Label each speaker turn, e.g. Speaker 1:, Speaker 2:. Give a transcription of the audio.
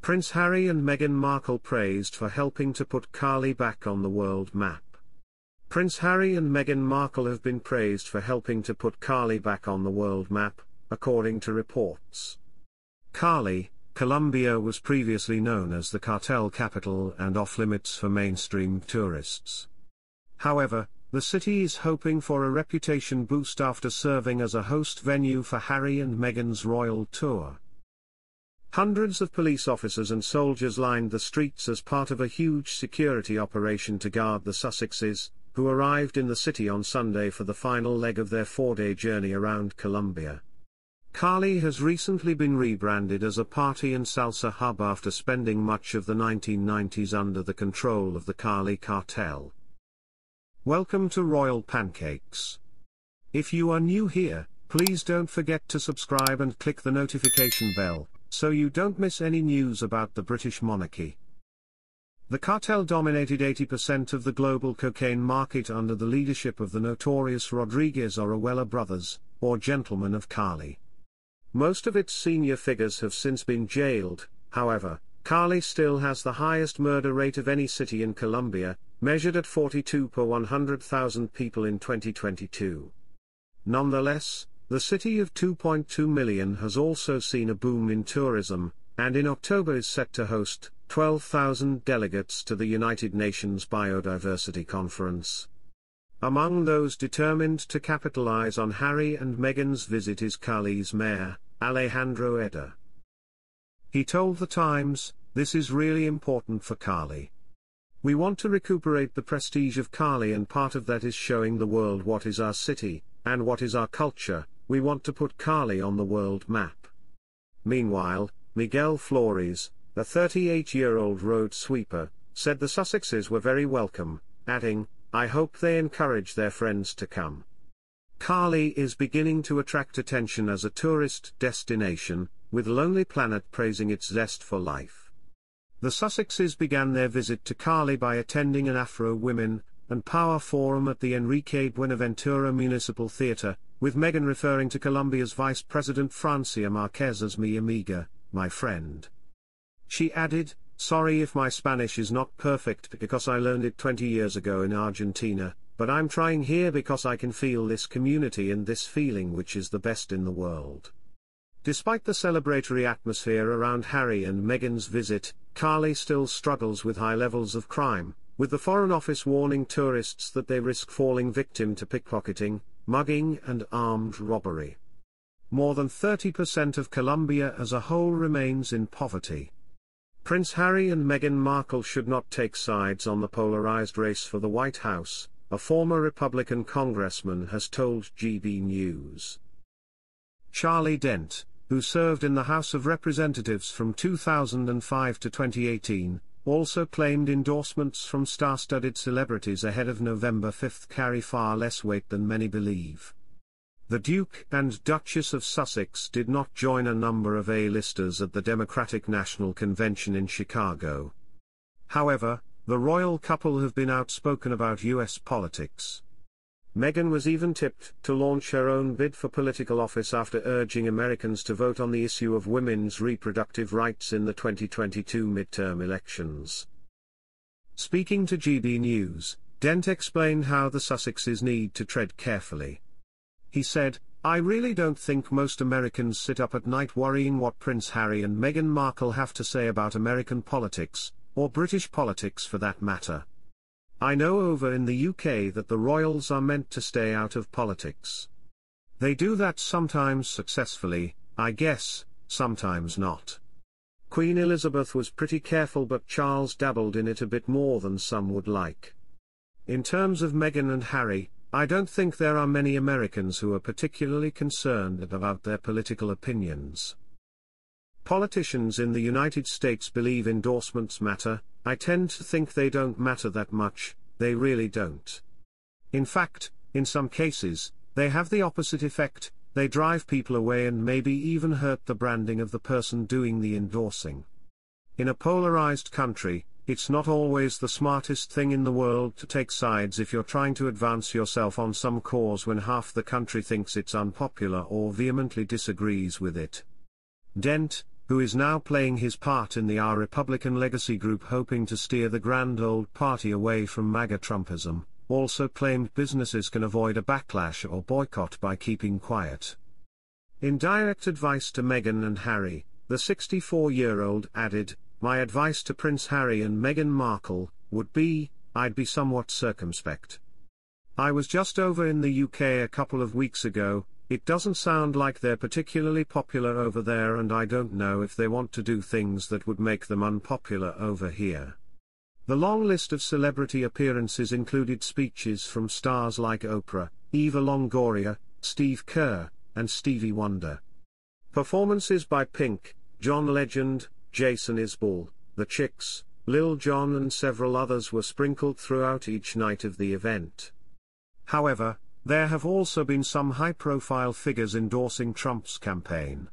Speaker 1: Prince Harry and Meghan Markle praised for helping to put Cali back on the world map. Prince Harry and Meghan Markle have been praised for helping to put Cali back on the world map, according to reports. Cali, Colombia was previously known as the cartel capital and off-limits for mainstream tourists. However, the city is hoping for a reputation boost after serving as a host venue for Harry and Meghan's royal tour. Hundreds of police officers and soldiers lined the streets as part of a huge security operation to guard the Sussexes, who arrived in the city on Sunday for the final leg of their 4-day journey around Colombia. Cali has recently been rebranded as a party and salsa hub after spending much of the 1990s under the control of the Cali Cartel. Welcome to Royal Pancakes. If you are new here, please don't forget to subscribe and click the notification bell, so you don't miss any news about the British monarchy. The cartel dominated 80% of the global cocaine market under the leadership of the notorious Rodriguez Oruela brothers, or gentlemen of Cali. Most of its senior figures have since been jailed. However, Cali still has the highest murder rate of any city in Colombia, measured at 42 per 100,000 people in 2022. Nonetheless, the city of 2.2 million has also seen a boom in tourism, and in October is set to host 12,000 delegates to the United Nations Biodiversity Conference. Among those determined to capitalize on Harry and Meghan's visit is Cali's mayor, Alejandro Eder. He told The Times, "This is really important for Cali. We want to recuperate the prestige of Cali, and part of that is showing the world what is our city, and what is our culture. We want to put Cali on the world map." Meanwhile, Miguel Flores, a 38-year-old road sweeper, said the Sussexes were very welcome, adding, "I hope they encourage their friends to come." Cali is beginning to attract attention as a tourist destination, with Lonely Planet praising its zest for life. The Sussexes began their visit to Cali by attending an Afro Women and Power Forum at the Enrique Buenaventura Municipal Theatre, with Meghan referring to Colombia's Vice President Francia Marquez as mi amiga, my friend. She added, "Sorry if my Spanish is not perfect because I learned it 20 years ago in Argentina, but I'm trying here because I can feel this community and this feeling which is the best in the world." Despite the celebratory atmosphere around Harry and Meghan's visit, Cali still struggles with high levels of crime, with the Foreign Office warning tourists that they risk falling victim to pickpocketing, mugging and armed robbery. More than 30% of Colombia as a whole remains in poverty. Prince Harry and Meghan Markle should not take sides on the polarized race for the White House, a former Republican congressman has told GB News. Charlie Dent, who served in the House of Representatives from 2005 to 2018, also claimed endorsements from star-studded celebrities ahead of November 5 carry far less weight than many believe. The Duke and Duchess of Sussex did not join a number of A-listers at the Democratic National Convention in Chicago. However, the royal couple have been outspoken about U.S. politics. Meghan was even tipped to launch her own bid for political office after urging Americans to vote on the issue of women's reproductive rights in the 2022 midterm elections. Speaking to GB News, Dent explained how the Sussexes need to tread carefully. He said, "I really don't think most Americans sit up at night worrying what Prince Harry and Meghan Markle have to say about American politics, or British politics for that matter. I know over in the UK that the royals are meant to stay out of politics. They do that sometimes successfully, I guess, sometimes not. Queen Elizabeth was pretty careful, but Charles dabbled in it a bit more than some would like. In terms of Meghan and Harry, I don't think there are many Americans who are particularly concerned about their political opinions. Politicians in the United States believe endorsements matter. I tend to think they don't matter that much, they really don't. In fact, in some cases, they have the opposite effect, they drive people away and maybe even hurt the branding of the person doing the endorsing. In a polarized country, it's not always the smartest thing in the world to take sides if you're trying to advance yourself on some cause when half the country thinks it's unpopular or vehemently disagrees with it." Dent, who is now playing his part in the Our Republican Legacy group hoping to steer the grand old party away from MAGA Trumpism, also claimed businesses can avoid a backlash or boycott by keeping quiet. In direct advice to Meghan and Harry, the 64-year-old added, "My advice to Prince Harry and Meghan Markle would be, I'd be somewhat circumspect. I was just over in the UK a couple of weeks ago. It doesn't sound like they're particularly popular over there, and I don't know if they want to do things that would make them unpopular over here." The long list of celebrity appearances included speeches from stars like Oprah, Eva Longoria, Steve Kerr, and Stevie Wonder. Performances by Pink, John Legend, Jason Isbell, The Chicks, Lil Jon and several others were sprinkled throughout each night of the event. However, there have also been some high-profile figures endorsing Trump's campaign.